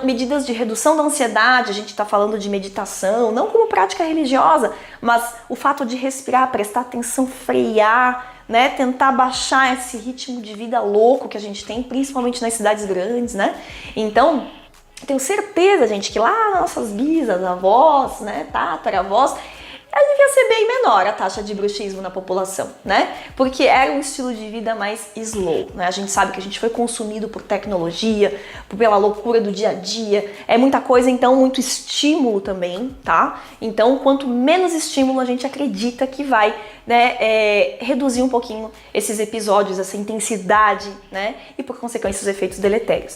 medidas de redução da ansiedade, a gente está falando de meditação, não como prática religiosa, mas o fato de respirar, prestar atenção, frear, né, tentar baixar esse ritmo de vida louco que a gente tem, principalmente nas cidades grandes, né? Então, tenho certeza, gente, que lá nas nossas bisas, avós, né, tataravós, devia ser bem menor a taxa de bruxismo na população, né? Porque era um estilo de vida mais slow, né? A gente sabe que a gente foi consumido por tecnologia, pela loucura do dia a dia, é muita coisa, então muito estímulo também, tá? Então, quanto menos estímulo, a gente acredita que vai, né, reduzir um pouquinho esses episódios, essa intensidade, né? E por consequência os efeitos deletérios, tá?